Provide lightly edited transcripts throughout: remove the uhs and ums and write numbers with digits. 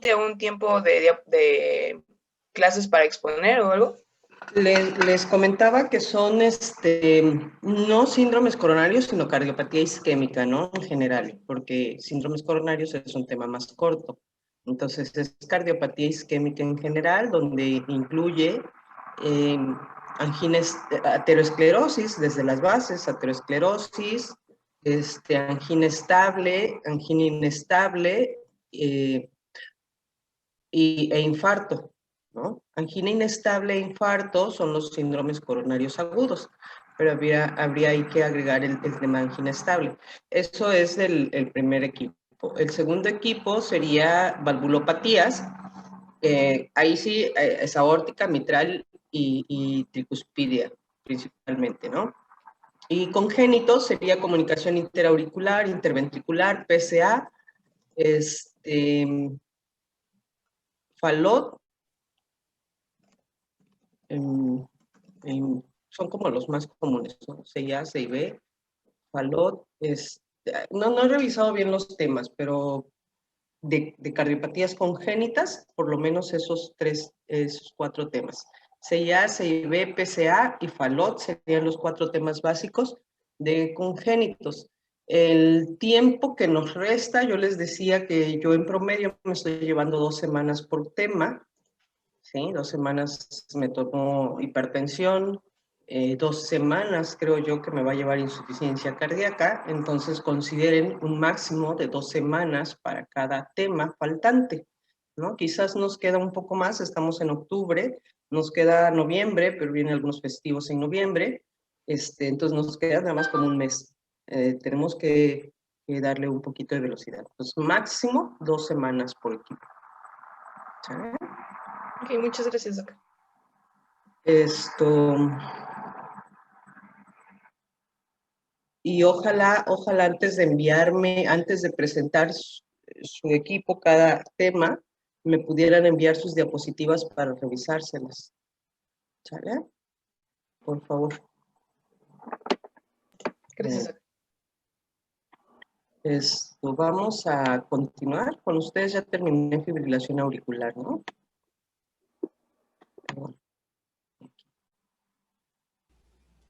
límite, un tiempo de clases para exponer o algo? Les comentaba que son no síndromes coronarios, sino cardiopatía isquémica, ¿no? En general, porque síndromes coronarios es un tema más corto. Entonces, es cardiopatía isquémica en general, donde incluye angina, aterosclerosis desde las bases, aterosclerosis, angina estable, angina inestable e infarto, ¿no? Angina inestable e infarto son los síndromes coronarios agudos, pero habría ahí que agregar el tema angina estable. Eso es el primer equipo. El segundo equipo sería valvulopatías. Ahí sí es aórtica, mitral y tricuspidia principalmente, ¿no? Y congénitos sería comunicación interauricular, interventricular, PCA, Fallot, son como los más comunes, ¿no? CIA, CIB, Fallot, no he revisado bien los temas, pero de cardiopatías congénitas, por lo menos esos cuatro temas. CIA, CIB, PCA y Fallot serían los cuatro temas básicos de congénitos. El tiempo que nos resta, yo les decía que yo en promedio me estoy llevando 2 semanas por tema, ¿sí? 2 semanas me tomo hipertensión, 2 semanas creo yo que me va a llevar insuficiencia cardíaca, entonces consideren un máximo de 2 semanas para cada tema faltante, ¿no? Quizás nos queda un poco más, estamos en octubre, nos queda noviembre, pero vienen algunos festivos en noviembre, entonces nos queda nada más como un mes. Tenemos que darle un poquito de velocidad. Entonces, máximo 2 semanas por equipo. ¿Sí? Ok, muchas gracias, doctor. Y ojalá antes de enviarme, antes de presentar su equipo cada tema, me pudieran enviar sus diapositivas para revisárselas. ¿Sale? Por favor. Gracias, doctor. Vamos a continuar con ustedes. Ya terminé fibrilación auricular, ¿no?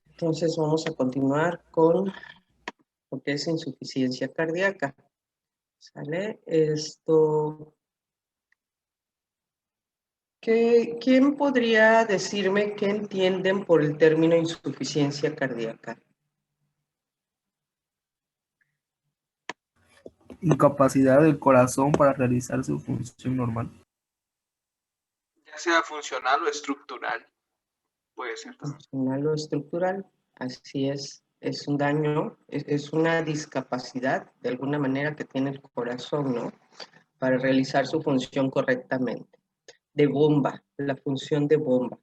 Entonces vamos a continuar con lo que es insuficiencia cardíaca. ¿Sale? ¿Quién podría decirme qué entienden por el término insuficiencia cardíaca? Incapacidad del corazón para realizar su función normal. Ya sea funcional o estructural, puede ser. Funcional o estructural, así es. Es un daño, es una discapacidad de alguna manera que tiene el corazón, ¿no? Para realizar su función correctamente. De bomba, la función de bomba.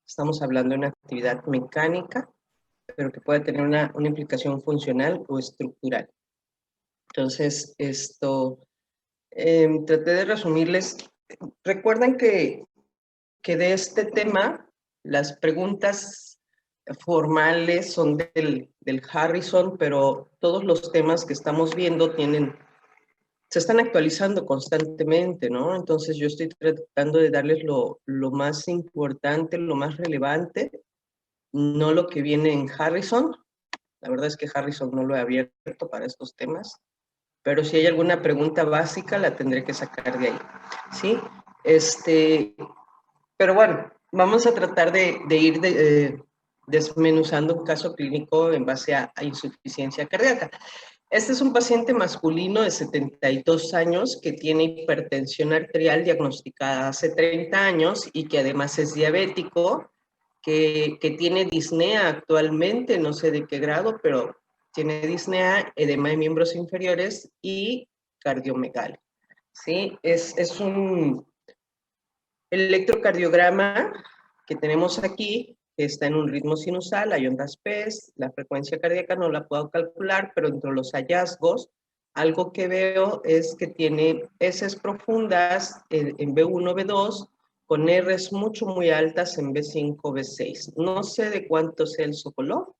Estamos hablando de una actividad mecánica, pero que puede tener una implicación funcional o estructural. Entonces, traté de resumirles. Recuerden que de este tema, las preguntas formales son del Harrison, pero todos los temas que estamos viendo se están actualizando constantemente, ¿no? Entonces yo estoy tratando de darles lo más importante, lo más relevante, no lo que viene en Harrison. La verdad es que Harrison no lo he abierto para estos temas, pero si hay alguna pregunta básica la tendré que sacar de ahí, ¿sí? Pero bueno, vamos a tratar de ir desmenuzando un caso clínico en base a insuficiencia cardíaca. Este es un paciente masculino de 72 años que tiene hipertensión arterial diagnosticada hace 30 años y que además es diabético, que tiene disnea actualmente, no sé de qué grado, pero tiene disnea, edema de miembros inferiores y cardiomegalia. ¿Sí? Es un electrocardiograma que tenemos aquí, que está en un ritmo sinusal, hay ondas PES, la frecuencia cardíaca no la puedo calcular, pero entre los hallazgos, algo que veo es que tiene heces profundas en B1, B2, con Rs muy altas en B5, B6. No sé de cuánto sea el Sokolov,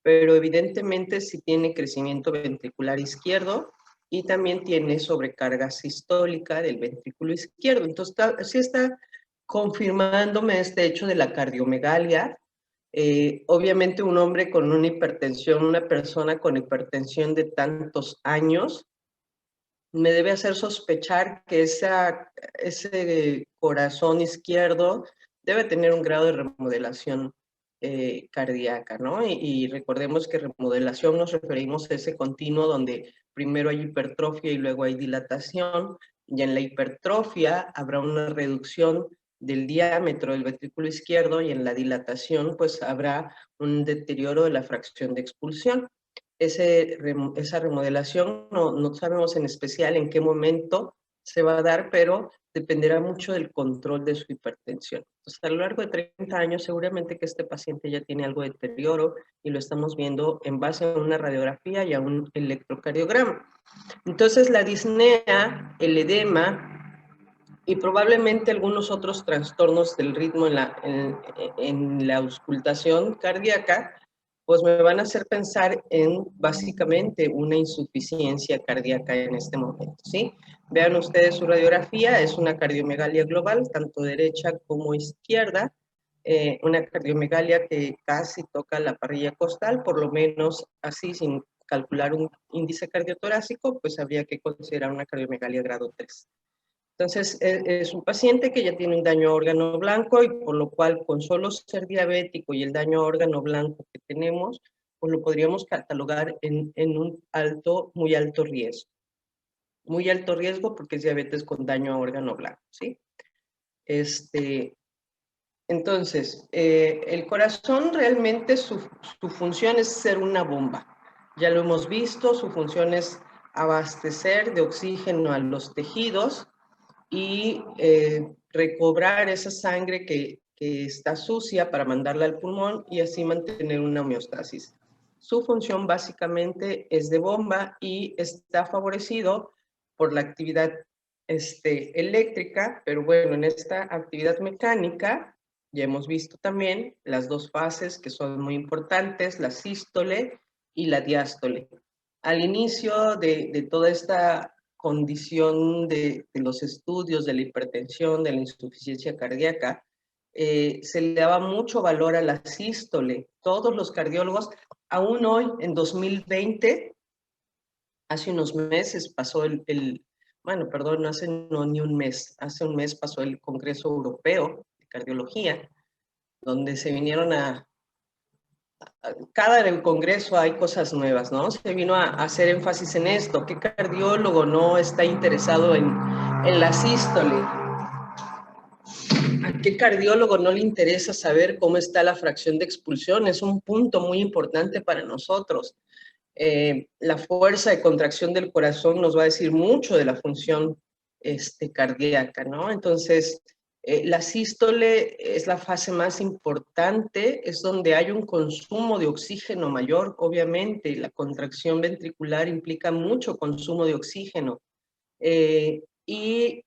pero evidentemente sí tiene crecimiento ventricular izquierdo y también tiene sobrecarga sistólica del ventrículo izquierdo. Entonces, sí está confirmándome este hecho de la cardiomegalia. Obviamente un hombre con una hipertensión, una persona con hipertensión de tantos años, me debe hacer sospechar que ese corazón izquierdo debe tener un grado de remodelación cardíaca, ¿no? Y recordemos que remodelación nos referimos a ese continuo donde primero hay hipertrofia y luego hay dilatación, y en la hipertrofia habrá una reducción del diámetro del ventrículo izquierdo y en la dilatación pues habrá un deterioro de la fracción de expulsión. Esa remodelación no sabemos en especial en qué momento se va a dar, pero dependerá mucho del control de su hipertensión. Entonces, a lo largo de 30 años, seguramente que este paciente ya tiene algo de deterioro y lo estamos viendo en base a una radiografía y a un electrocardiograma. Entonces, la disnea, el edema y probablemente algunos otros trastornos del ritmo en la auscultación cardíaca, pues me van a hacer pensar en básicamente una insuficiencia cardíaca en este momento, ¿sí? Vean ustedes su radiografía, es una cardiomegalia global, tanto derecha como izquierda, una cardiomegalia que casi toca la parrilla costal, por lo menos así, sin calcular un índice cardiotorácico, pues habría que considerar una cardiomegalia grado 3. Entonces, es un paciente que ya tiene un daño a órgano blanco y por lo cual con solo ser diabético y el daño a órgano blanco que tenemos, pues lo podríamos catalogar en un muy alto riesgo. Muy alto riesgo porque es diabetes con daño a órgano blanco, ¿sí? Entonces, el corazón realmente su función es ser una bomba. Ya lo hemos visto, su función es abastecer de oxígeno a los tejidos y recobrar esa sangre que está sucia para mandarla al pulmón y así mantener una homeostasis. Su función básicamente es de bomba y está favorecido por la actividad eléctrica, pero bueno, en esta actividad mecánica ya hemos visto también las dos fases que son muy importantes, la sístole y la diástole. Al inicio de toda esta condición de los estudios de la hipertensión, de la insuficiencia cardíaca, se le daba mucho valor a la sístole. Todos los cardiólogos, aún hoy, en 2020, hace unos meses pasó bueno, perdón, no ni un mes, hace un mes pasó el Congreso Europeo de Cardiología, donde se vinieron cada congreso hay cosas nuevas, ¿no? Se vino a hacer énfasis en esto. ¿Qué cardiólogo no está interesado en la sístole? ¿A qué cardiólogo no le interesa saber cómo está la fracción de expulsión? Es un punto muy importante para nosotros. La fuerza de contracción del corazón nos va a decir mucho de la función cardíaca, ¿no? Entonces, la sístole es la fase más importante, es donde hay un consumo de oxígeno mayor, obviamente, la contracción ventricular implica mucho consumo de oxígeno. Y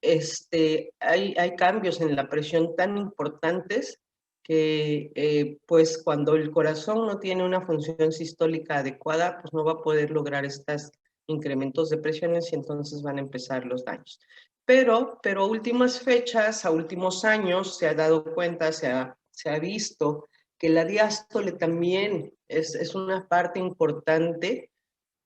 hay cambios en la presión tan importantes que pues cuando el corazón no tiene una función sistólica adecuada, pues no va a poder lograr estos incrementos de presiones y entonces van a empezar los daños. Pero a últimas fechas, a últimos años, se ha dado cuenta, se ha visto que la diástole también es una parte importante,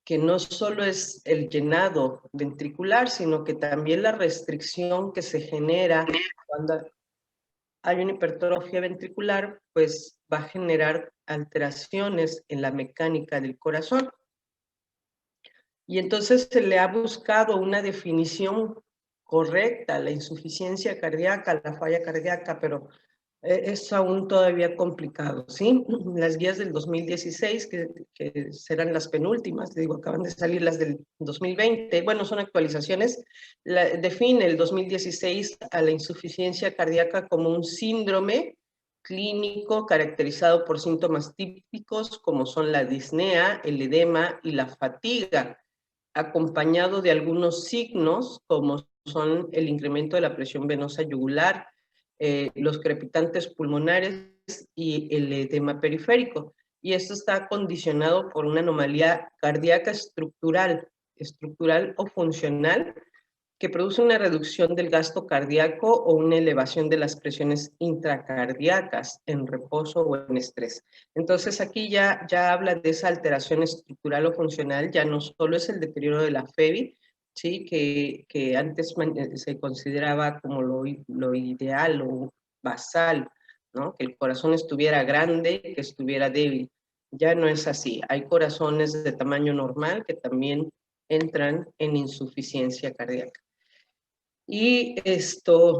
que no solo es el llenado ventricular, sino que también la restricción que se genera cuando hay una hipertrofia ventricular, pues va a generar alteraciones en la mecánica del corazón. Y entonces se le ha buscado una definición correcta a la insuficiencia cardíaca, la falla cardíaca, pero es aún todavía complicado, ¿sí? Las guías del 2016, que serán las penúltimas, digo, acaban de salir las del 2020, bueno, son actualizaciones, define el 2016 a la insuficiencia cardíaca como un síndrome clínico caracterizado por síntomas típicos como son la disnea, el edema y la fatiga, acompañado de algunos signos como son el incremento de la presión venosa yugular, los crepitantes pulmonares y el edema periférico. Y esto está condicionado por una anomalía cardíaca estructural. estructural o funcional que produce una reducción del gasto cardíaco o una elevación de las presiones intracardíacas en reposo o en estrés. Entonces aquí ya habla de esa alteración estructural o funcional, ya no solo es el deterioro de la FEBI, ¿sí? que antes se consideraba como lo ideal o basal, ¿no? Que el corazón estuviera grande, que estuviera débil. Ya no es así. Hay corazones de tamaño normal que también entran en insuficiencia cardíaca. Y esta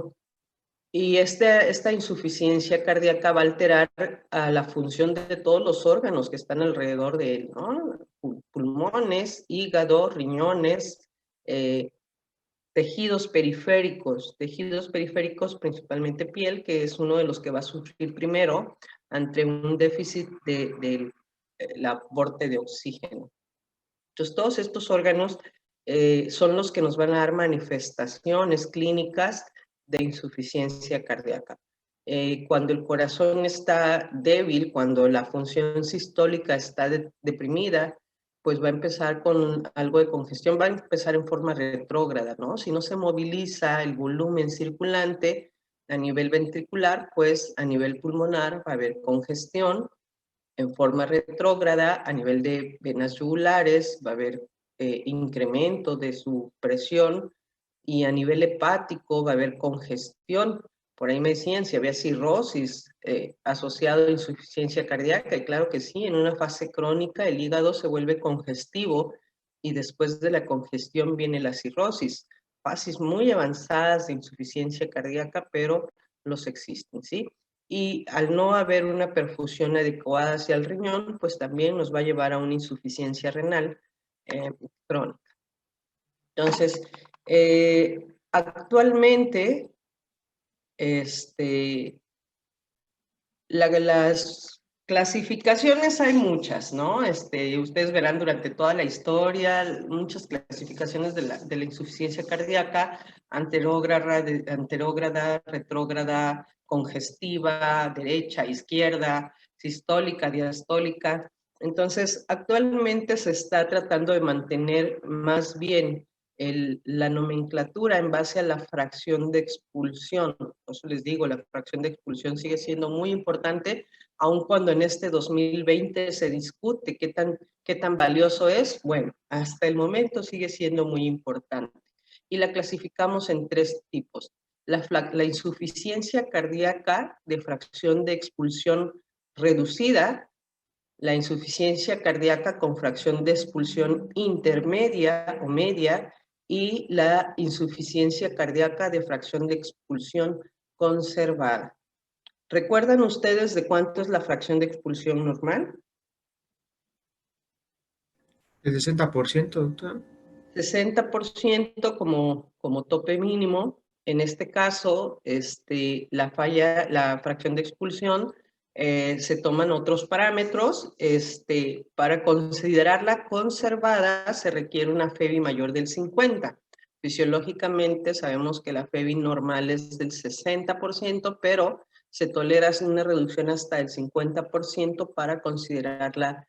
insuficiencia cardíaca va a alterar a la función de todos los órganos que están alrededor de él, ¿no? Pulmones, hígado, riñones, tejidos periféricos principalmente piel, que es uno de los que va a sufrir primero ante un déficit del aporte de oxígeno. Entonces, todos estos órganos son los que nos van a dar manifestaciones clínicas de insuficiencia cardíaca. Cuando el corazón está débil, cuando la función sistólica está deprimida, pues va a empezar con algo de congestión, va a empezar en forma retrógrada, ¿no? Si no se moviliza el volumen circulante a nivel ventricular, pues a nivel pulmonar va a haber congestión en forma retrógrada, a nivel de venas yugulares, va a haber incremento de su presión y a nivel hepático va a haber congestión. Por ahí me decían si había cirrosis asociado a insuficiencia cardíaca, y claro que sí, en una fase crónica el hígado se vuelve congestivo y después de la congestión viene la cirrosis. Fases muy avanzadas de insuficiencia cardíaca, pero los existen, ¿sí? Y al no haber una perfusión adecuada hacia el riñón, pues también nos va a llevar a una insuficiencia renal crónica. Entonces, actualmente, las clasificaciones hay muchas, ¿no? Ustedes verán durante toda la historia muchas clasificaciones de la insuficiencia cardíaca: anterógrada, retrógrada, congestiva, derecha, izquierda, sistólica, diastólica. Entonces, actualmente se está tratando de mantener más bien la nomenclatura en base a la fracción de expulsión. Por eso les digo, la fracción de expulsión sigue siendo muy importante, aun cuando en este 2020 se discute qué tan valioso es. Bueno, hasta el momento sigue siendo muy importante. Y la clasificamos en 3 tipos. La insuficiencia cardíaca de fracción de expulsión reducida, la insuficiencia cardíaca con fracción de expulsión intermedia o media, y la insuficiencia cardíaca de fracción de expulsión conservada. ¿Recuerdan ustedes de cuánto es la fracción de expulsión normal? El 60%, doctor. 60% como tope mínimo. En este caso, la fracción de expulsión, se toman otros parámetros. Para considerarla conservada se requiere una FEBI mayor del 50. Fisiológicamente sabemos que la FEBI normal es del 60%, pero se tolera una reducción hasta el 50% para considerarla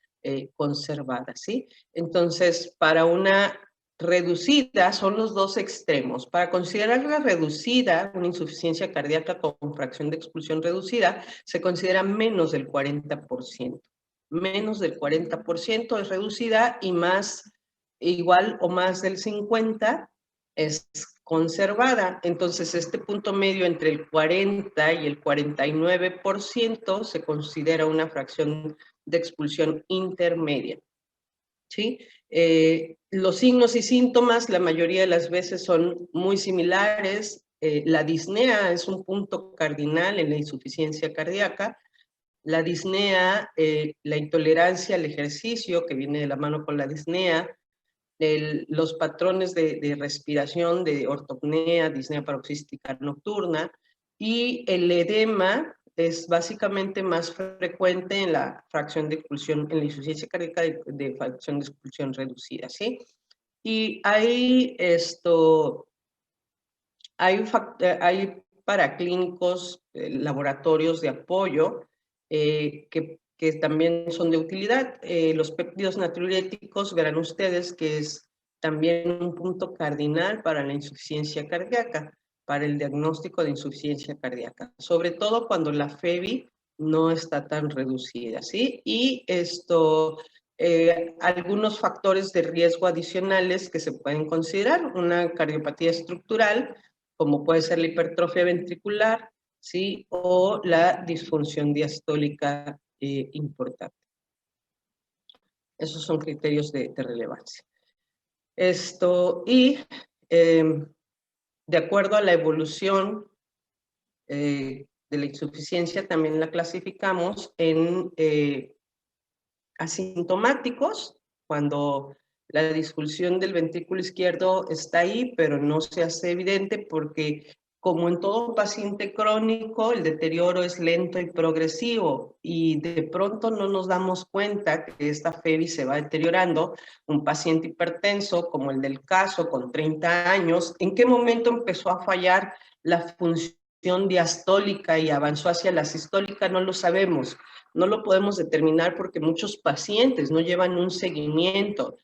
conservada, ¿sí? Entonces, para una reducida son los dos extremos. Para considerarla reducida, una insuficiencia cardíaca con fracción de expulsión reducida, se considera menos del 40%. Menos del 40% es reducida, y igual o más del 50% es conservada. Entonces, este punto medio entre el 40 y el 49% se considera una fracción de expulsión intermedia, ¿sí? Los signos y síntomas la mayoría de las veces son muy similares. La disnea es un punto cardinal en la insuficiencia cardíaca. La disnea, la intolerancia al ejercicio, que viene de la mano con la disnea, los patrones de respiración, de ortopnea, disnea paroxística nocturna, y el edema es básicamente más frecuente en la fracción de expulsión, en la insuficiencia cardíaca de fracción de expulsión reducida, ¿sí? Y hay paraclínicos, laboratorios de apoyo que también son de utilidad. Los péptidos natriuréticos, verán ustedes que es también un punto cardinal para la insuficiencia cardíaca, para el diagnóstico de insuficiencia cardíaca, sobre todo cuando la FEBI no está tan reducida, ¿sí? Y algunos factores de riesgo adicionales que se pueden considerar, una cardiopatía estructural, como puede ser la hipertrofia ventricular, ¿sí? O la disfunción diastólica importante. Esos son criterios de relevancia. De acuerdo a la evolución de la insuficiencia, también la clasificamos en asintomáticos, cuando la disfunción del ventrículo izquierdo está ahí, pero no se hace evidente porque, como en todo paciente crónico, el deterioro es lento y progresivo y de pronto no nos damos cuenta que esta FEBI se va deteriorando. Un paciente hipertenso, como el del caso, con 30 años, ¿en qué momento empezó a fallar la función diastólica y avanzó hacia la sistólica? No lo sabemos. No lo podemos determinar porque muchos pacientes no llevan un seguimiento.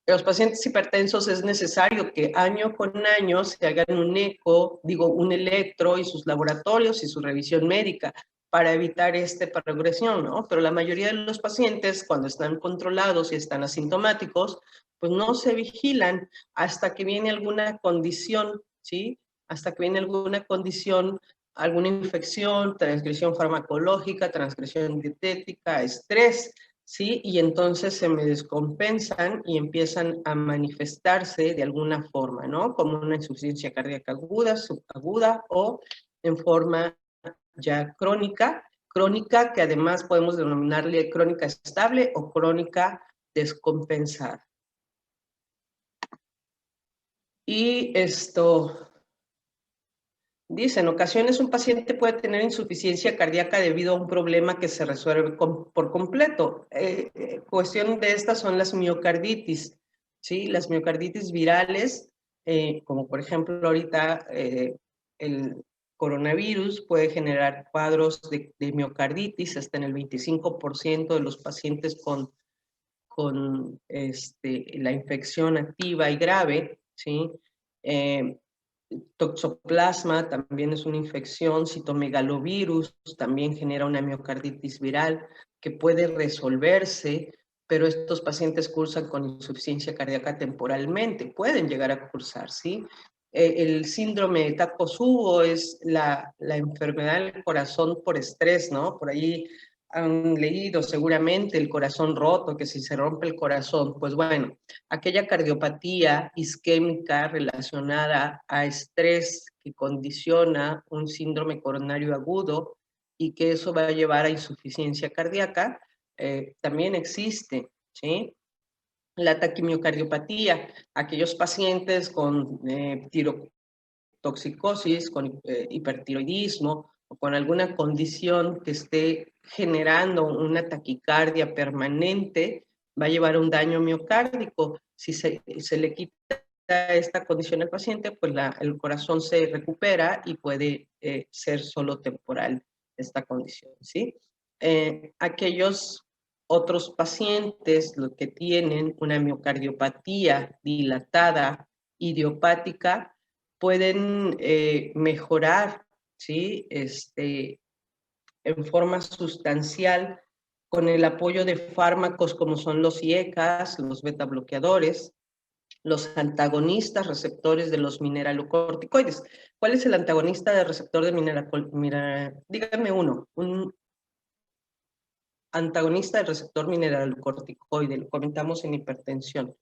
Los pacientes hipertensos es necesario que año con año se hagan un eco, un electro y sus laboratorios y su revisión médica para evitar esta progresión, ¿no? Pero la mayoría de los pacientes, cuando están controlados y están asintomáticos, pues no se vigilan hasta que viene alguna condición, ¿sí? Hasta que viene alguna condición, alguna infección, transgresión farmacológica, transgresión dietética, estrés, ¿sí? Y entonces se me descompensan y empiezan a manifestarse de alguna forma, ¿no? Como una insuficiencia cardíaca aguda, subaguda o en forma ya crónica, que además podemos denominarle crónica estable o crónica descompensada. Y dice, en ocasiones un paciente puede tener insuficiencia cardíaca debido a un problema que se resuelve por completo. Cuestión de estas son las miocarditis, ¿sí? Las miocarditis virales, como por ejemplo ahorita el coronavirus puede generar cuadros de miocarditis hasta en el 25% de los pacientes con la infección activa y grave, ¿sí? Toxoplasma también es una infección, citomegalovirus también genera una miocarditis viral que puede resolverse, pero estos pacientes cursan con insuficiencia cardíaca temporalmente, pueden llegar a cursar, ¿sí? El síndrome de Takotsubo es la enfermedad del corazón por estrés, ¿no? Por ahí han leído seguramente el corazón roto, que si se rompe el corazón, pues bueno, aquella cardiopatía isquémica relacionada a estrés que condiciona un síndrome coronario agudo y que eso va a llevar a insuficiencia cardíaca, también existe, ¿sí? La taquimiocardiopatía, aquellos pacientes con tirotoxicosis, con hipertiroidismo o con alguna condición que esté generando una taquicardia permanente, va a llevar a un daño miocárdico. Si se le quita esta condición al paciente, pues el corazón se recupera y puede ser solo temporal esta condición, ¿sí? Aquellos otros pacientes, los que tienen una miocardiopatía dilatada, idiopática, pueden mejorar, ¿sí? En forma sustancial con el apoyo de fármacos como son los IECAs, los beta bloqueadores, los antagonistas receptores de los mineralocorticoides. ¿Cuál es el antagonista del receptor de mineralocorticoides? Díganme uno, un antagonista del receptor mineralocorticoide, lo comentamos en hipertensión.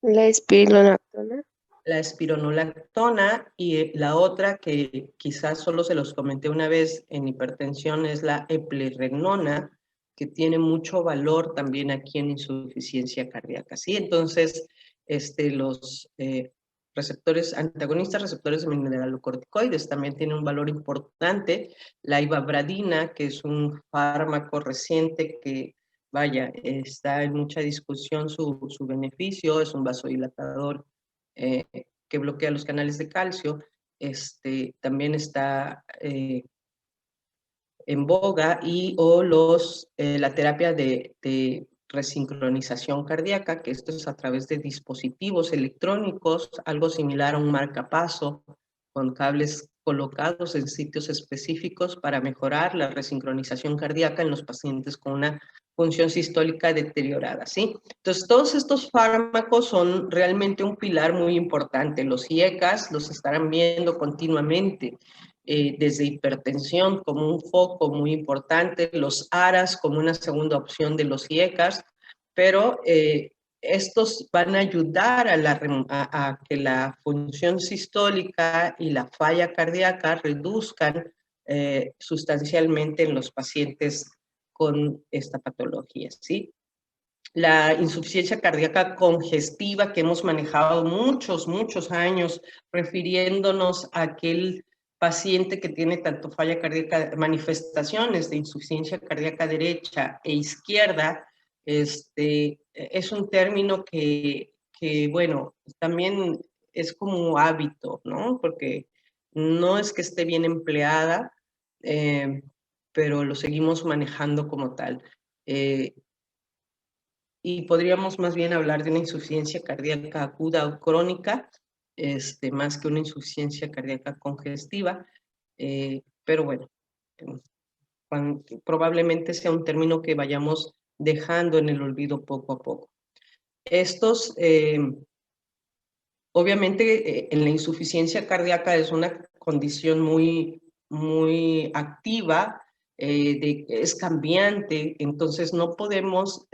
La espironolactona. La espironolactona, y la otra que quizás solo se los comenté una vez en hipertensión es la eplerenona, que tiene mucho valor también aquí en insuficiencia cardíaca, ¿sí? Entonces, los antagonistas receptores de mineralocorticoides también tienen un valor importante. La ivabradina, que es un fármaco reciente que, vaya, está en mucha discusión su beneficio, es un vasodilatador que bloquea los canales de calcio, también está en boga, o la terapia de resincronización cardíaca, que esto es a través de dispositivos electrónicos, algo similar a un marcapaso, con cables colocados en sitios específicos para mejorar la resincronización cardíaca en los pacientes con una función sistólica deteriorada, ¿sí? Entonces, todos estos fármacos son realmente un pilar muy importante. Los IECAS los estarán viendo continuamente, desde hipertensión como un foco muy importante, los ARAS como una segunda opción de los IECAS, pero estos van a ayudar a que la función sistólica y la falla cardíaca reduzcan sustancialmente en los pacientes con esta patología, ¿sí? La insuficiencia cardíaca congestiva que hemos manejado muchos años, refiriéndonos a aquel paciente que tiene tanto falla cardíaca, manifestaciones de insuficiencia cardíaca derecha e izquierda, es un término que, bueno, también es como hábito, ¿no? Porque no es que esté bien empleada, pero lo seguimos manejando como tal. Y podríamos más bien hablar de una insuficiencia cardíaca aguda o crónica, más que una insuficiencia cardíaca congestiva, pero bueno, probablemente sea un término que vayamos dejando en el olvido poco a poco. Estos, obviamente, en la insuficiencia cardíaca es una condición muy activa, es cambiante, entonces no podemos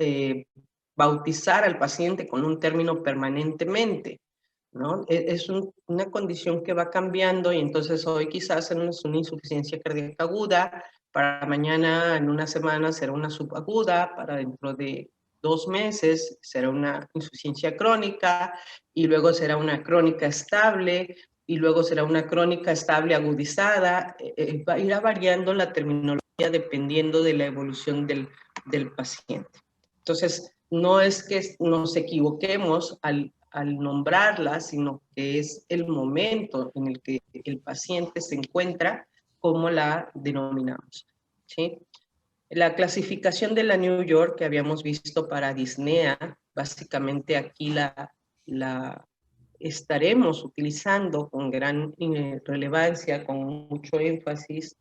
bautizar al paciente con un término permanentemente, ¿no? Es una condición que va cambiando y entonces hoy quizás es una insuficiencia cardíaca aguda, para mañana, en una semana, será una subaguda, para dentro de 2 meses será una insuficiencia crónica y luego será una crónica estable y luego será una crónica estable agudizada. Irá variando la terminología dependiendo de la evolución del paciente. Entonces, no es que nos equivoquemos al nombrarla, sino que es el momento en el que el paciente se encuentra, como la denominamos, ¿sí? La clasificación de la New York que habíamos visto para disnea, básicamente aquí la estaremos utilizando con gran relevancia, con mucho énfasis,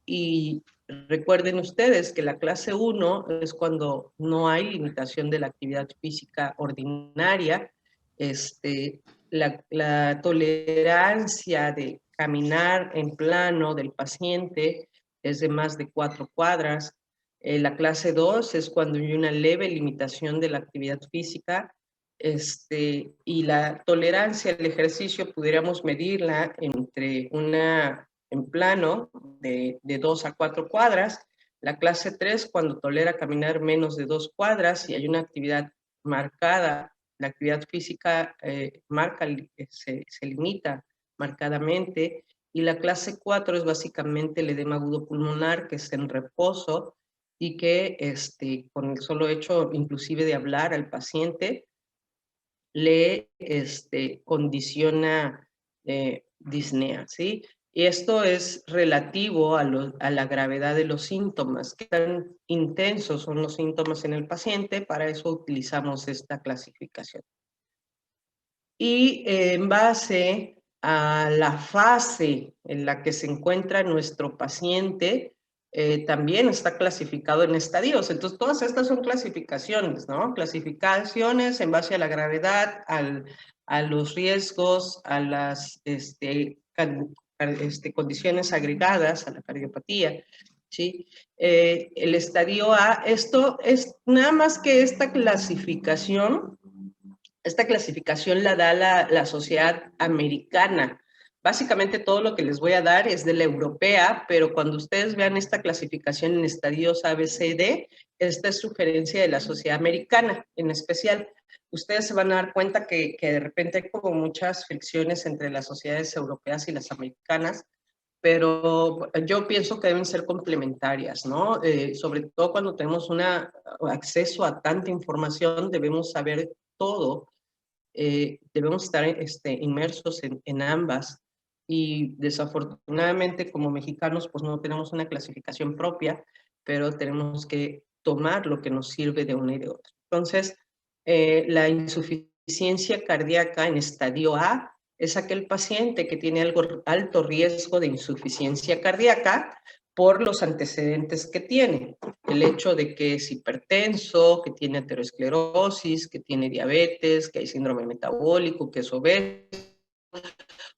y recuerden ustedes que la clase 1 es cuando no hay limitación de la actividad física ordinaria, la tolerancia de caminar en plano del paciente es de más de 4 cuadras. La clase 2 es cuando hay una leve limitación de la actividad física, y la tolerancia al ejercicio pudiéramos medirla entre en plano de 2 a 4 cuadras. La clase 3 cuando tolera caminar menos de 2 cuadras y hay una actividad marcada, la actividad física se limita marcadamente. Y la clase 4 es básicamente el edema agudo pulmonar, que es en reposo y que con el solo hecho inclusive de hablar al paciente le condiciona disnea, ¿sí? Y esto es relativo a la gravedad de los síntomas. Qué tan intensos son los síntomas en el paciente, para eso utilizamos esta clasificación. Y en base a la fase en la que se encuentra nuestro paciente, también está clasificado en estadios. Entonces, todas estas son clasificaciones, ¿no? Clasificaciones en base a la gravedad, a los riesgos, a las condiciones agregadas, a la cardiopatía, ¿sí? El estadio A, esto es nada más que esta clasificación la da la Sociedad Americana. Básicamente todo lo que les voy a dar es de la europea, pero cuando ustedes vean esta clasificación en estadios A, B, C, D, esta es sugerencia de la Sociedad Americana en especial. Ustedes se van a dar cuenta que de repente hay como muchas fricciones entre las sociedades europeas y las americanas, pero yo pienso que deben ser complementarias, ¿no? Sobre todo cuando tenemos acceso a tanta información, debemos saber todo. Debemos estar inmersos en ambas, y desafortunadamente como mexicanos pues no tenemos una clasificación propia, pero tenemos que tomar lo que nos sirve de una y de otra. Entonces, la insuficiencia cardíaca en estadio A es aquel paciente que tiene alto riesgo de insuficiencia cardíaca por los antecedentes que tiene. El hecho de que es hipertenso, que tiene aterosclerosis, que tiene diabetes, que hay síndrome metabólico, que es obeso,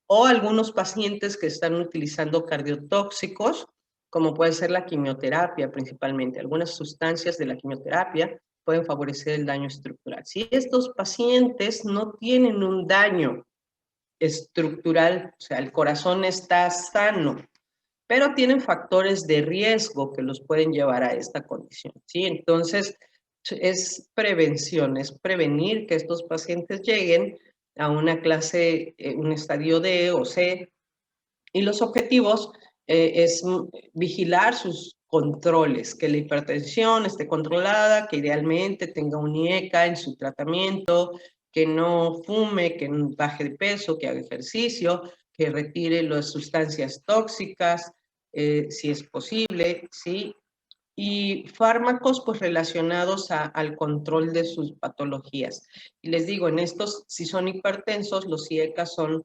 o algunos pacientes que están utilizando cardiotóxicos, como puede ser la quimioterapia principalmente. Algunas sustancias de la quimioterapia pueden favorecer el daño estructural. Si estos pacientes no tienen un daño estructural, o sea, el corazón está sano, pero tienen factores de riesgo que los pueden llevar a esta condición, ¿sí? Entonces, es prevención, es prevenir que estos pacientes lleguen a una clase, un estadio D o C, y los objetivos es vigilar sus controles, que la hipertensión esté controlada, que idealmente tenga un IECA en su tratamiento, que no fume, que baje de peso, que haga ejercicio, que retire las sustancias tóxicas, si es posible, ¿sí? Y fármacos pues relacionados al control de sus patologías. Y les digo, en estos, si son hipertensos, los IECAS son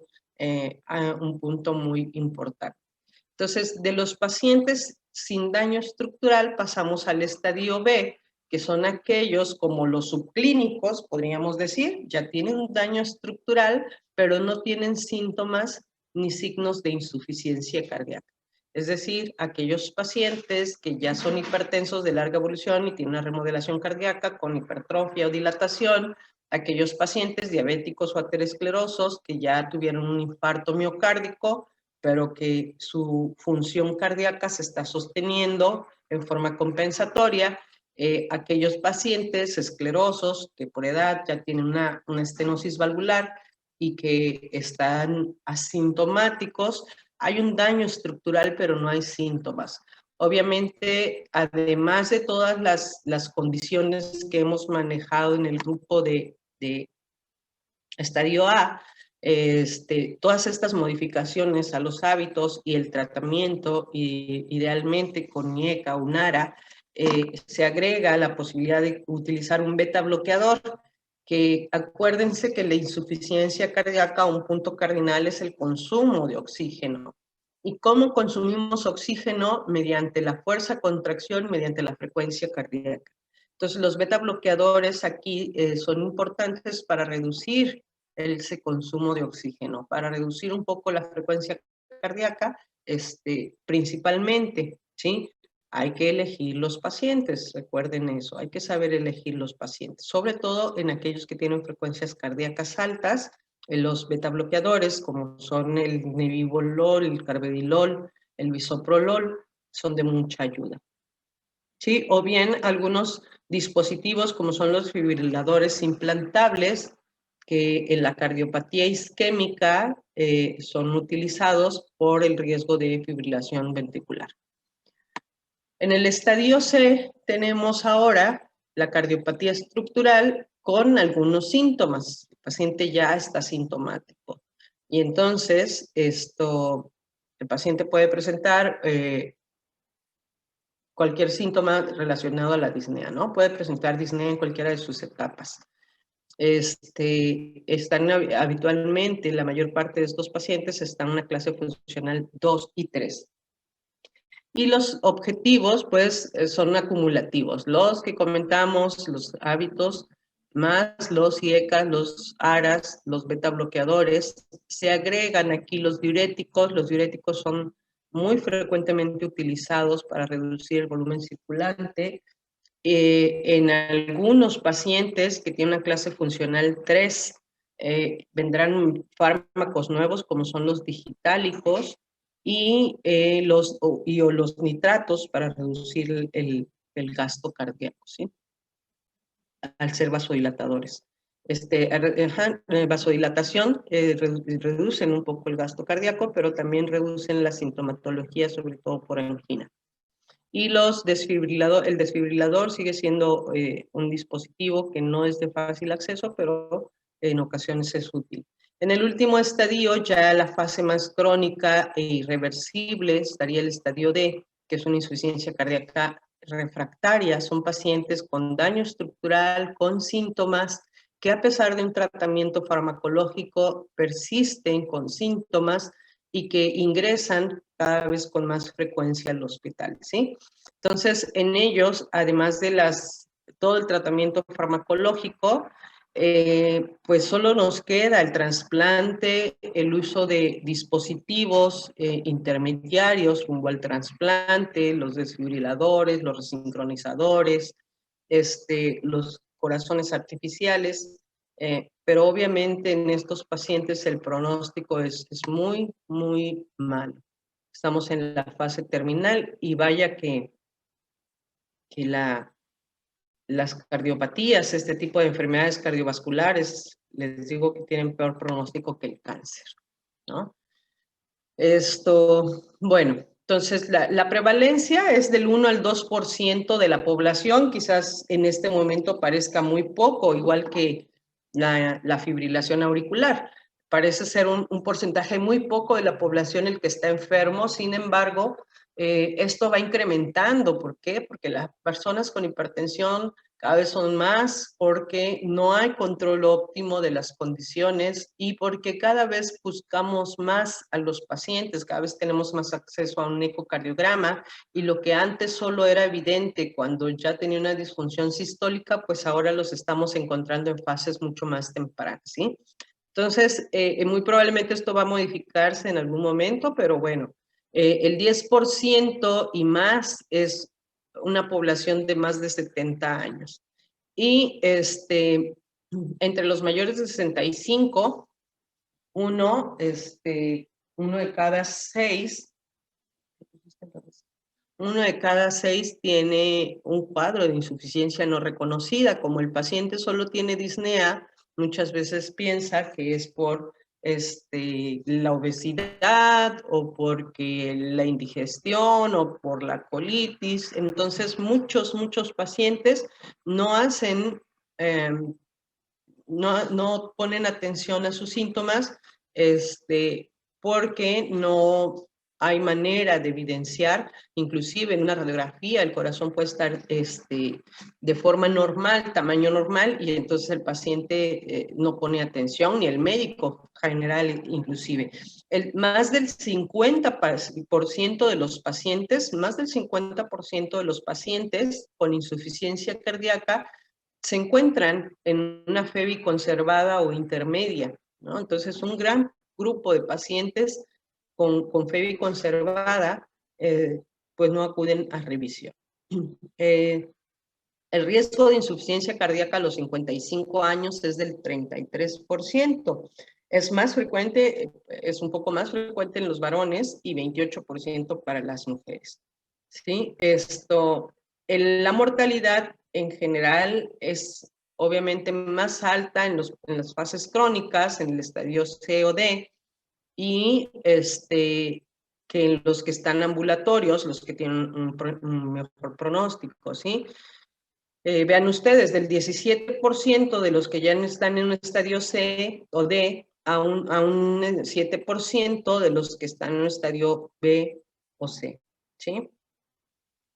un punto muy importante. Entonces, de los pacientes sin daño estructural pasamos al estadio B, que son aquellos como los subclínicos, podríamos decir, ya tienen un daño estructural, pero no tienen síntomas ni signos de insuficiencia cardíaca. Es decir, aquellos pacientes que ya son hipertensos de larga evolución y tienen una remodelación cardíaca con hipertrofia o dilatación, aquellos pacientes diabéticos o aterosclerosos que ya tuvieron un infarto miocárdico, pero que su función cardíaca se está sosteniendo en forma compensatoria, aquellos pacientes esclerosos que por edad ya tienen una estenosis valvular y que están asintomáticos, hay un daño estructural, pero no hay síntomas. Obviamente, además de todas las condiciones que hemos manejado en el grupo de estadio A, todas estas modificaciones a los hábitos y el tratamiento, y idealmente con IECA o UNARA, se agrega la posibilidad de utilizar un beta bloqueador, que acuérdense que la insuficiencia cardíaca, un punto cardinal es el consumo de oxígeno. ¿Y cómo consumimos oxígeno? Mediante la fuerza, contracción, mediante la frecuencia cardíaca. Entonces, los beta bloqueadores aquí son importantes para reducir ese consumo de oxígeno, para reducir un poco la frecuencia cardíaca, principalmente, ¿sí? Hay que elegir los pacientes, recuerden eso, hay que saber elegir los pacientes, sobre todo en aquellos que tienen frecuencias cardíacas altas. Los beta bloqueadores, como son el nebivolol, el carvedilol, el bisoprolol, son de mucha ayuda. ¿Sí? O bien algunos dispositivos como son los fibriladores implantables, que en la cardiopatía isquémica son utilizados por el riesgo de fibrilación ventricular. En el estadio C tenemos ahora la cardiopatía estructural con algunos síntomas. El paciente ya está sintomático. Y entonces el paciente puede presentar cualquier síntoma relacionado a la disnea, ¿no? Puede presentar disnea en cualquiera de sus etapas. Están habitualmente, la mayor parte de estos pacientes están en una clase funcional 2 y 3. Y los objetivos, pues, son acumulativos. Los que comentamos, los hábitos, más los IECA, los ARAS, los beta bloqueadores. Se agregan aquí los diuréticos. Los diuréticos son muy frecuentemente utilizados para reducir el volumen circulante. En algunos pacientes que tienen una clase funcional 3, vendrán fármacos nuevos como son los digitálicos y los nitratos para reducir el gasto cardíaco, ¿sí? Al ser vasodilatadores. Vasodilatación reducen un poco el gasto cardíaco, pero también reducen la sintomatología, sobre todo por angina. Y el desfibrilador sigue siendo un dispositivo que no es de fácil acceso, pero en ocasiones es útil. En el último estadio, ya la fase más crónica e irreversible, estaría el estadio D, que es una insuficiencia cardíaca refractaria, son pacientes con daño estructural, con síntomas, que a pesar de un tratamiento farmacológico persisten con síntomas y que ingresan cada vez con más frecuencia al hospital, ¿sí? Entonces, en ellos, además de todo el tratamiento farmacológico, pues solo nos queda el trasplante, el uso de dispositivos intermediarios rumbo al trasplante, los desfibriladores, los resincronizadores, los corazones artificiales, pero obviamente en estos pacientes el pronóstico es muy, muy malo. Estamos en la fase terminal y vaya que las cardiopatías, este tipo de enfermedades cardiovasculares, les digo que tienen peor pronóstico que el cáncer, ¿no? Bueno, entonces la prevalencia es del 1 al 2% de la población, quizás en este momento parezca muy poco, igual que la fibrilación auricular. Parece ser un porcentaje muy poco de la población el que está enfermo, sin embargo, esto va incrementando. ¿Por qué? Porque las personas con hipertensión cada vez son más, porque no hay control óptimo de las condiciones y porque cada vez buscamos más a los pacientes, cada vez tenemos más acceso a un ecocardiograma y lo que antes solo era evidente cuando ya tenía una disfunción sistólica, pues ahora los estamos encontrando en fases mucho más tempranas, ¿sí? Entonces, muy probablemente esto va a modificarse en algún momento, pero bueno, el 10% y más es una población de más de 70 años. Y entre los mayores de 65, uno de cada seis tiene un cuadro de insuficiencia no reconocida. Como el paciente solo tiene disnea, muchas veces piensa que es por la obesidad o porque la indigestión o por la colitis. Entonces, muchos pacientes no hacen, no ponen atención a sus síntomas porque no hay manera de evidenciar, inclusive en una radiografía el corazón puede estar de forma normal, tamaño normal, y entonces el paciente no pone atención, ni el médico general inclusive. Más del 50% de los pacientes, con insuficiencia cardíaca se encuentran en una FEBI conservada o intermedia, ¿no? Entonces, un gran grupo de pacientes con FEBI conservada, pues no acuden a revisión. El riesgo de insuficiencia cardíaca a los 55 años es del 33%. Es más frecuente, es un poco más frecuente en los varones y 28% para las mujeres. ¿Sí? La mortalidad en general es obviamente más alta en las fases crónicas, en el estadio C o D, y que en los que están ambulatorios, los que tienen un mejor pronóstico, ¿sí? Vean ustedes, del 17% de los que ya están en un estadio C o D, a un 7% de los que están en un estadio B o C, ¿sí?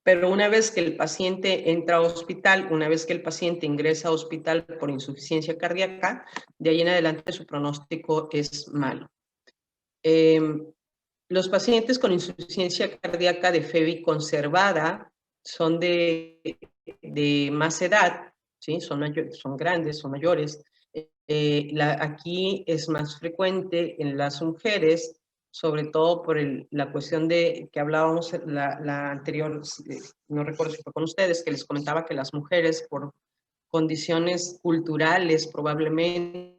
Pero una vez que el paciente entra a hospital, una vez que el paciente ingresa a hospital por insuficiencia cardíaca, de ahí en adelante su pronóstico es malo. Los pacientes con insuficiencia cardíaca de FEBI conservada son de más edad, ¿sí? Son grandes, son mayores. Aquí es más frecuente en las mujeres, sobre todo por la cuestión de que hablábamos la anterior, no recuerdo si fue con ustedes, que les comentaba que las mujeres por condiciones culturales probablemente,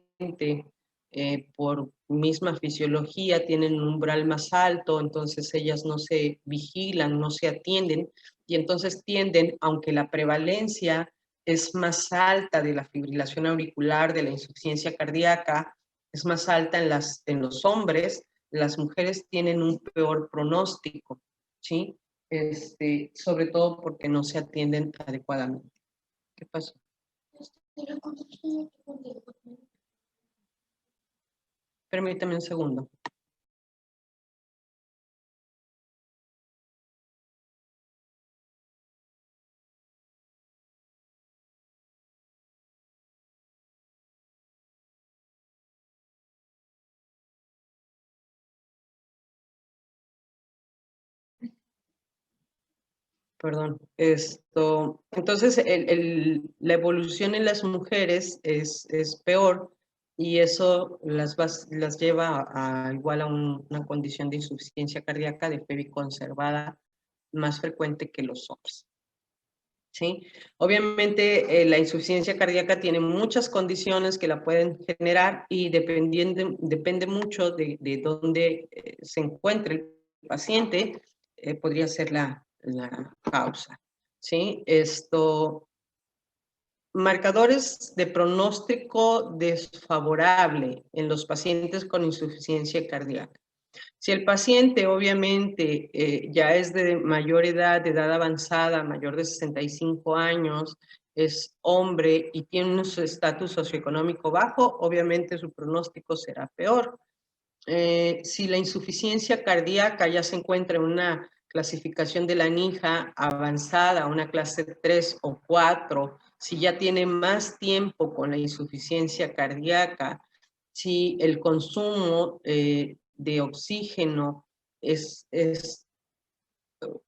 por misma fisiología, tienen un umbral más alto, entonces ellas no se vigilan, no se atienden, y entonces tienden, aunque la prevalencia es más alta de la fibrilación auricular, de la insuficiencia cardíaca, es más alta en los hombres, las mujeres tienen un peor pronóstico, ¿sí? Sobre todo porque no se atienden adecuadamente. ¿Qué pasó? Permítame un segundo. Perdón, entonces la evolución en las mujeres es peor y eso las lleva igual a una condición de insuficiencia cardíaca de FEBI conservada más frecuente que los hombres. ¿Sí? Obviamente la insuficiencia cardíaca tiene muchas condiciones que la pueden generar y depende mucho de dónde se encuentre el paciente, podría ser la causa. ¿Sí? Marcadores de pronóstico desfavorable en los pacientes con insuficiencia cardíaca. Si el paciente obviamente ya es de mayor edad, de edad avanzada, mayor de 65 años, es hombre y tiene un estatus socioeconómico bajo, obviamente su pronóstico será peor. Si la insuficiencia cardíaca ya se encuentra en una clasificación de la NIJA avanzada, una clase 3 o 4, si ya tiene más tiempo con la insuficiencia cardíaca, si el consumo de oxígeno es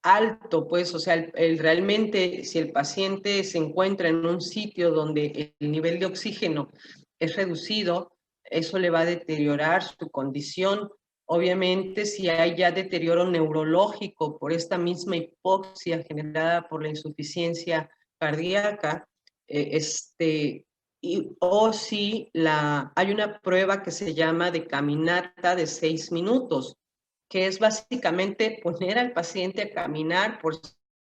alto, pues, o sea, realmente si el paciente se encuentra en un sitio donde el nivel de oxígeno es reducido, eso le va a deteriorar su condición. Obviamente, si hay ya deterioro neurológico por esta misma hipoxia generada por la insuficiencia cardíaca, o si hay una prueba que se llama de caminata de 6 minutos, que es básicamente poner al paciente a caminar por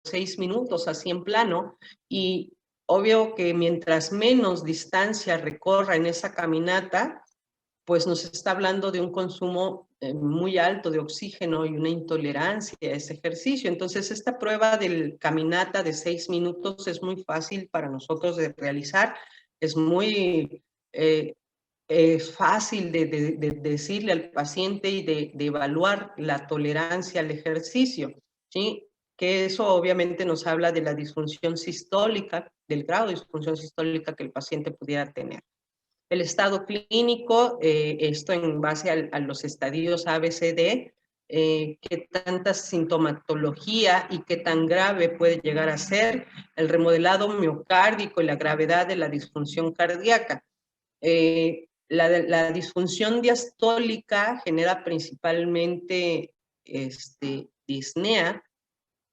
6 minutos así en plano, y obvio que mientras menos distancia recorra en esa caminata, pues nos está hablando de un consumo muy alto de oxígeno y una intolerancia a ese ejercicio. Entonces, esta prueba del caminata de 6 minutos es muy fácil para nosotros de realizar, es muy fácil de decirle al paciente y de evaluar la tolerancia al ejercicio, ¿sí? Que eso obviamente nos habla de la disfunción sistólica, del grado de disfunción sistólica que el paciente pudiera tener. El estado clínico, esto en base a los estadios ABCD, qué tanta sintomatología y qué tan grave puede llegar a ser, el remodelado miocárdico y la gravedad de la disfunción cardíaca. La disfunción diastólica genera principalmente disnea,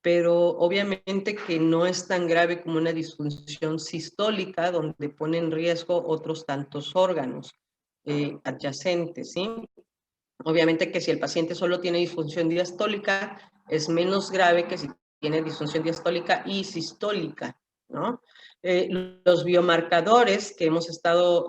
pero obviamente que no es tan grave como una disfunción sistólica, donde pone en riesgo otros tantos órganos adyacentes, ¿sí? Obviamente que si el paciente solo tiene disfunción diastólica, es menos grave que si tiene disfunción diastólica y sistólica, ¿no? Los biomarcadores que hemos estado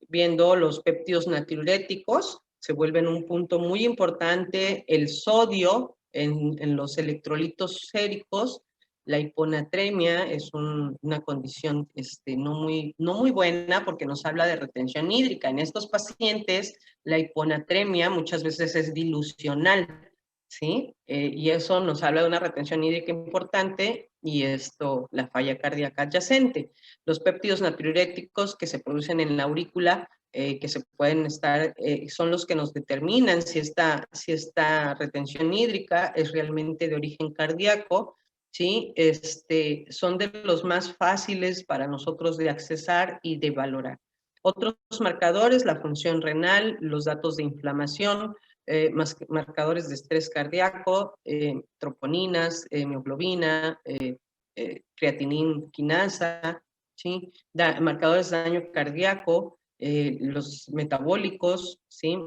viendo, los péptidos natriuréticos, se vuelven un punto muy importante. El sodio en los electrolitos séricos, la hiponatremia es una condición no muy buena porque nos habla de retención hídrica. En estos pacientes, la hiponatremia muchas veces es dilucional, ¿sí? Y eso nos habla de una retención hídrica importante y la falla cardíaca adyacente. Los péptidos natriuréticos que se producen en la aurícula, que se pueden son los que nos determinan si esta retención hídrica es realmente de origen cardíaco, ¿sí? Son de los más fáciles para nosotros de accesar y de valorar. Otros marcadores, la función renal, los datos de inflamación, marcadores de estrés cardíaco, troponinas, mioglobina, creatinina quinasa, ¿sí? Marcadores de daño cardíaco, los metabólicos, ¿sí?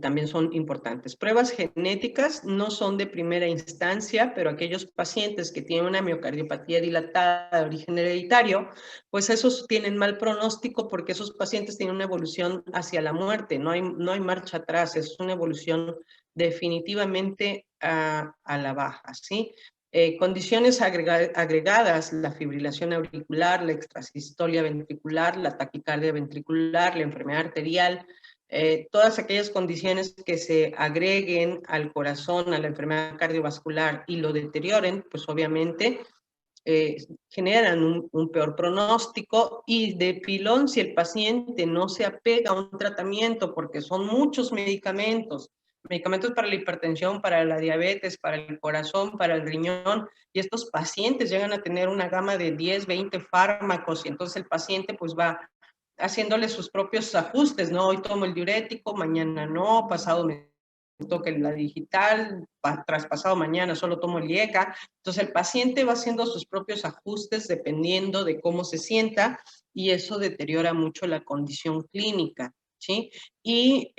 También son importantes. Pruebas genéticas no son de primera instancia, pero aquellos pacientes que tienen una miocardiopatía dilatada de origen hereditario, pues esos tienen mal pronóstico porque esos pacientes tienen una evolución hacia la muerte, no hay marcha atrás, es una evolución definitivamente a la baja, ¿sí? Condiciones agregadas, la fibrilación auricular, la extrasistolia ventricular, la taquicardia ventricular, la enfermedad arterial, todas aquellas condiciones que se agreguen al corazón, a la enfermedad cardiovascular y lo deterioren, pues obviamente generan un peor pronóstico. Y de pilón, si el paciente no se apega a un tratamiento, porque son muchos medicamentos medicamentos para la hipertensión, para la diabetes, para el corazón, para el riñón, y estos pacientes llegan a tener una gama de 10, 20 fármacos, y entonces el paciente pues va haciéndole sus propios ajustes, ¿no? Hoy tomo el diurético, mañana no, pasado me toca la digital, traspasado mañana solo tomo el IECA. Entonces el paciente va haciendo sus propios ajustes dependiendo de cómo se sienta, y eso deteriora mucho la condición clínica, ¿sí? Y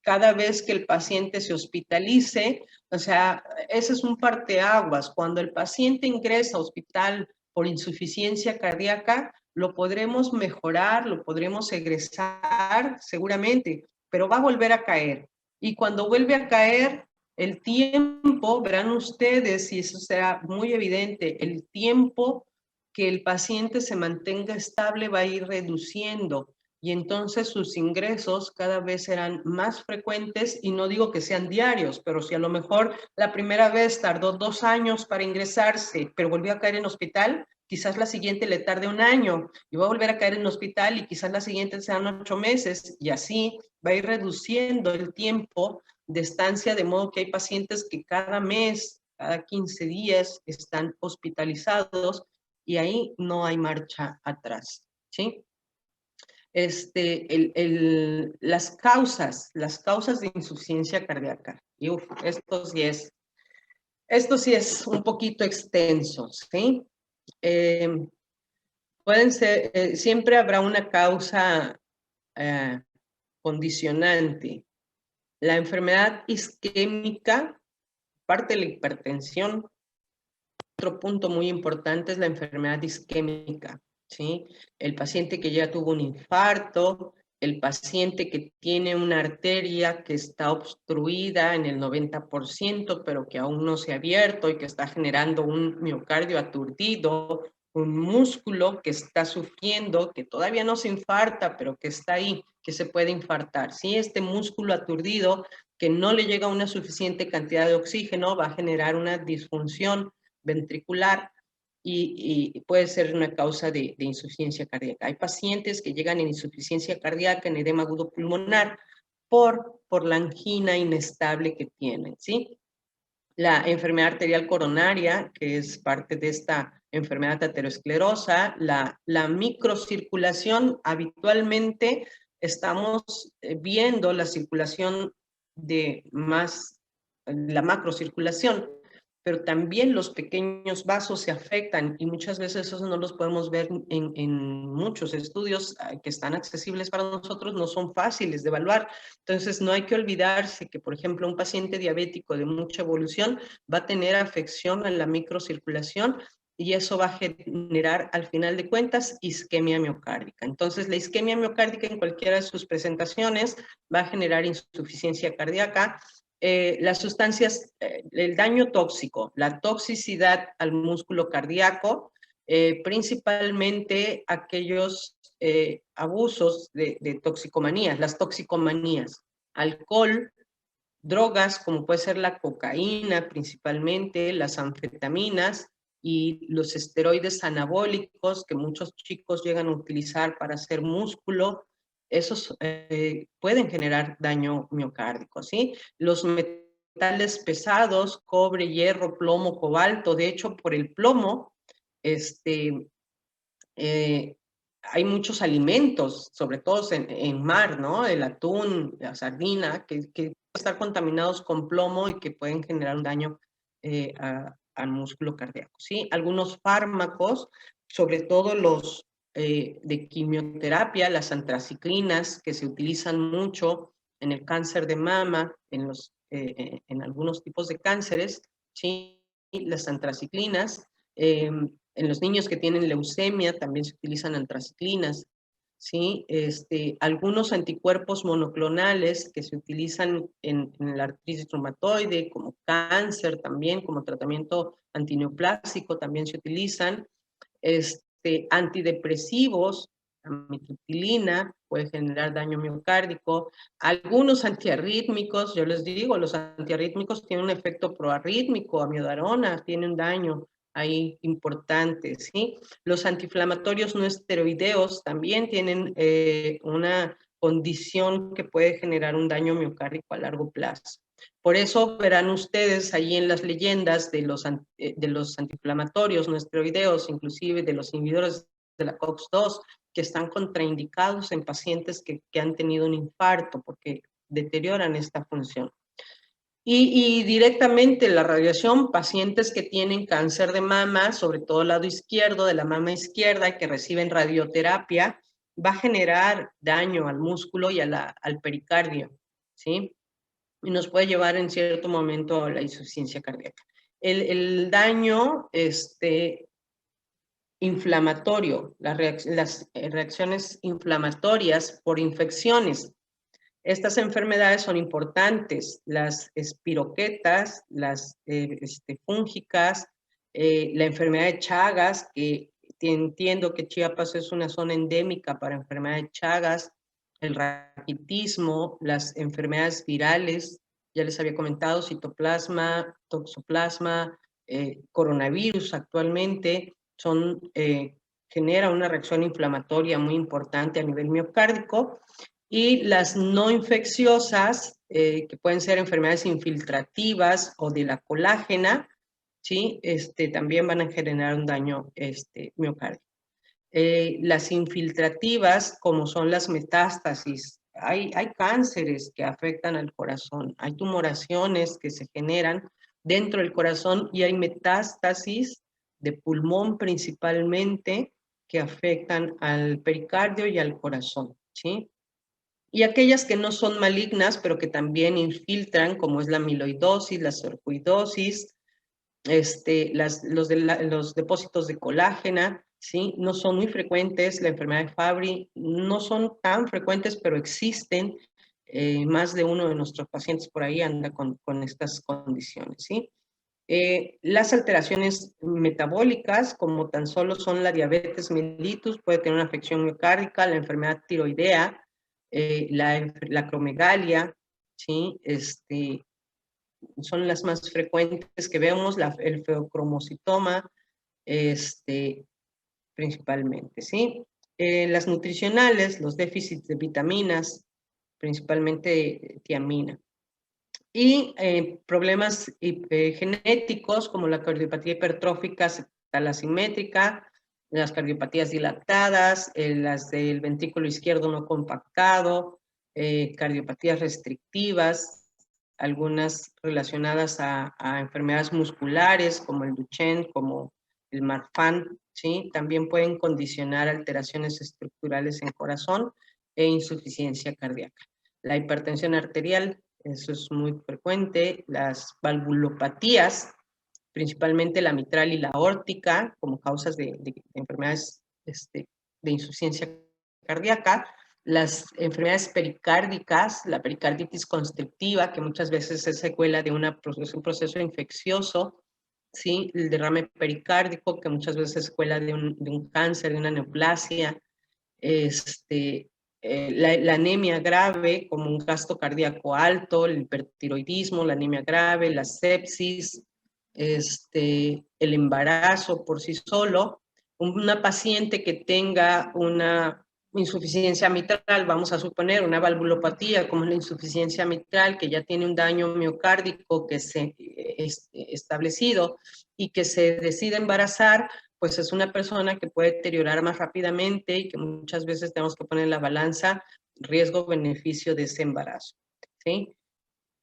cada vez que el paciente se hospitalice, o sea, ese es un parteaguas. Cuando el paciente ingresa a hospital por insuficiencia cardíaca, lo podremos mejorar, lo podremos egresar seguramente, pero va a volver a caer. Y cuando vuelve a caer, el tiempo, verán ustedes, y eso será muy evidente, el tiempo que el paciente se mantenga estable va a ir reduciendo, y entonces sus ingresos cada vez serán más frecuentes, y no digo que sean diarios, pero si a lo mejor la primera vez tardó 2 años para ingresarse, pero volvió a caer en hospital, quizás la siguiente le tarde 1 año y va a volver a caer en hospital, y quizás la siguiente sean 8 meses, y así va a ir reduciendo el tiempo de estancia, de modo que hay pacientes que cada mes, cada 15 días están hospitalizados, y ahí no hay marcha atrás, ¿sí? Las causas de insuficiencia cardíaca, y esto sí es un poquito extenso, ¿sí? Pueden ser, siempre habrá una causa condicionante. La enfermedad isquémica, parte de la hipertensión, otro punto muy importante es la enfermedad isquémica, ¿sí? El paciente que ya tuvo un infarto, el paciente que tiene una arteria que está obstruida en el 90%, pero que aún no se ha abierto y que está generando un miocardio aturdido, un músculo que está sufriendo, que todavía no se infarta, pero que está ahí, que se puede infartar, ¿sí? Este músculo aturdido que no le llega una suficiente cantidad de oxígeno va a generar una disfunción ventricular, y puede ser una causa de insuficiencia cardíaca. Hay pacientes que llegan en insuficiencia cardíaca, en edema agudo pulmonar, por la angina inestable que tienen, ¿sí? La enfermedad arterial coronaria, que es parte de esta enfermedad aterosclerosa, la microcirculación, habitualmente estamos viendo la circulación la macrocirculación, pero también los pequeños vasos se afectan, y muchas veces esos no los podemos ver en muchos estudios que están accesibles para nosotros, no son fáciles de evaluar. Entonces no hay que olvidarse que, por ejemplo, un paciente diabético de mucha evolución va a tener afección en la microcirculación, y eso va a generar, al final de cuentas, isquemia miocárdica. Entonces la isquemia miocárdica en cualquiera de sus presentaciones va a generar insuficiencia cardíaca. Las sustancias, el daño tóxico, la toxicidad al músculo cardíaco, principalmente aquellos abusos de toxicomanías, las toxicomanías, alcohol, drogas como puede ser la cocaína principalmente, las anfetaminas y los esteroides anabólicos que muchos chicos llegan a utilizar para hacer músculo. Esos pueden generar daño miocárdico, ¿sí? Los metales pesados, cobre, hierro, plomo, cobalto. De hecho, por el plomo, hay muchos alimentos, sobre todo en mar, ¿no? El atún, la sardina, que pueden estar contaminados con plomo y que pueden generar un daño al músculo cardíaco, ¿sí? Algunos fármacos, sobre todo los de quimioterapia, las antraciclinas, que se utilizan mucho en el cáncer de mama, en algunos tipos de cánceres, ¿sí? Las antraciclinas, en los niños que tienen leucemia también se utilizan antraciclinas, ¿sí? Algunos anticuerpos monoclonales que se utilizan en la artritis reumatoide, como cáncer también, como tratamiento antineoplásico también se utilizan. Antidepresivos, la amitriptilina puede generar daño miocárdico. Algunos antiarrítmicos, yo les digo, los antiarrítmicos tienen un efecto proarrítmico, amiodarona tiene un daño ahí importante, ¿sí? Los antiinflamatorios no esteroideos también tienen una condición que puede generar un daño miocárdico a largo plazo. Por eso verán ustedes ahí en las leyendas de los antiinflamatorios, no esteroideos, inclusive de los inhibidores de la COX-2, que están contraindicados en pacientes que han tenido un infarto, porque deterioran esta función. Y directamente la radiación, pacientes que tienen cáncer de mama, sobre todo el lado izquierdo de la mama izquierda, y que reciben radioterapia, va a generar daño al músculo y al pericardio, ¿sí? Y nos puede llevar en cierto momento a la insuficiencia cardíaca. El daño inflamatorio, las reacciones inflamatorias por infecciones. Estas enfermedades son importantes, las espiroquetas, las fúngicas, la enfermedad de Chagas, que entiendo que Chiapas es una zona endémica para enfermedad de Chagas, el raquitismo, las enfermedades virales, ya les había comentado, citoplasma, toxoplasma, coronavirus actualmente, genera una reacción inflamatoria muy importante a nivel miocárdico, y las no infecciosas, que pueden ser enfermedades infiltrativas o de la colágena, ¿sí? También van a generar un daño miocárdico. Las infiltrativas, como son las metástasis, hay cánceres que afectan al corazón, hay tumoraciones que se generan dentro del corazón y hay metástasis de pulmón principalmente que afectan al pericardio y al corazón, ¿sí? Y aquellas que no son malignas, pero que también infiltran, como es la amiloidosis, la sarcoidosis, los depósitos de colágena, ¿sí? No son muy frecuentes, la enfermedad de Fabry no son tan frecuentes, pero existen. Más de uno de nuestros pacientes por ahí anda con estas condiciones, ¿sí? Las alteraciones metabólicas, como tan solo son la diabetes mellitus, puede tener una afección miocárdica, la enfermedad tiroidea, la acromegalia, ¿sí? Son las más frecuentes que vemos, el feocromocitoma, principalmente, ¿sí? Las nutricionales, los déficits de vitaminas, principalmente tiamina. Y problemas genéticos como la cardiopatía hipertrófica talasimétrica, las cardiopatías dilatadas, las del ventrículo izquierdo no compactado, cardiopatías restrictivas, algunas relacionadas a enfermedades musculares como el Duchenne, como el Marfan, ¿sí? También pueden condicionar alteraciones estructurales en corazón e insuficiencia cardíaca. La hipertensión arterial, eso es muy frecuente, las valvulopatías, principalmente la mitral y la aórtica, como causas de enfermedades de insuficiencia cardíaca, las enfermedades pericárdicas, la pericarditis constrictiva, que muchas veces es secuela de un proceso infeccioso, ¿sí? El derrame pericárdico, que muchas veces es secuela de un cáncer, de una neoplasia, la anemia grave, como un gasto cardíaco alto, el hipertiroidismo, la anemia grave, la sepsis, el embarazo por sí solo. Una paciente que tenga una insuficiencia mitral, vamos a suponer una valvulopatía, como es la insuficiencia mitral, que ya tiene un daño miocárdico que se establecido y que se decide embarazar, pues es una persona que puede deteriorar más rápidamente y que muchas veces tenemos que poner en la balanza riesgo-beneficio de ese embarazo, ¿sí?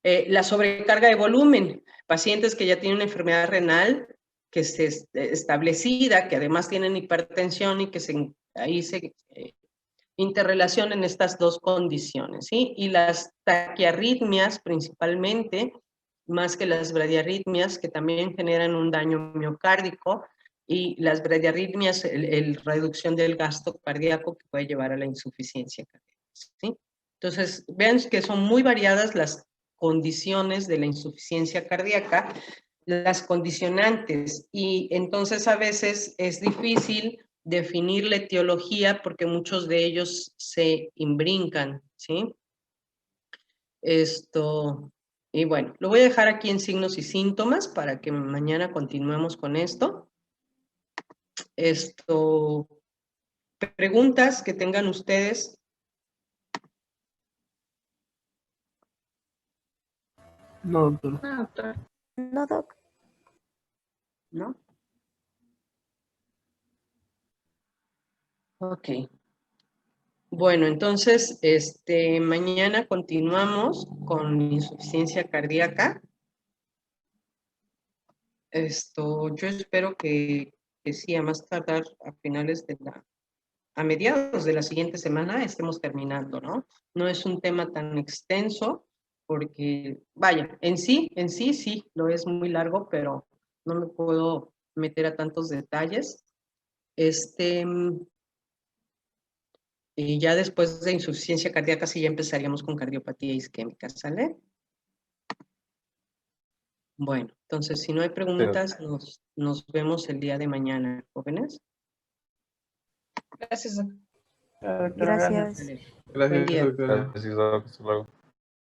La sobrecarga de volumen, pacientes que ya tienen una enfermedad renal que es establecida, que además tienen hipertensión y que ahí se interrelacionan estas dos condiciones, ¿sí? Y las taquiarritmias principalmente, más que las bradiarritmias, que también generan un daño miocárdico, y las bradiarritmias, reducción del gasto cardíaco que puede llevar a la insuficiencia cardíaca, ¿sí? Entonces, vean que son muy variadas las condiciones de la insuficiencia cardíaca, las condicionantes, y entonces a veces es difícil definir la etiología porque muchos de ellos se imbrincan, ¿sí? Y bueno, lo voy a dejar aquí en signos y síntomas para que mañana continuemos con esto. Preguntas que tengan ustedes. No, doctor. No, doctor. No, doc. ¿No? Ok. Bueno, entonces, mañana continuamos con insuficiencia cardíaca. Yo espero que sí, a más tardar a mediados de la siguiente semana estemos terminando, ¿no? No es un tema tan extenso porque, vaya, en sí, sí, lo es muy largo, pero no me puedo meter a tantos detalles. Y ya después de insuficiencia cardíaca sí ya empezaríamos con cardiopatía isquémica, ¿sale? Bueno, entonces si no hay preguntas, nos vemos el día de mañana, jóvenes. Gracias, doc. Gracias. Vale. Gracias, Buen día. doctora. Gracias, Doc. Hasta luego.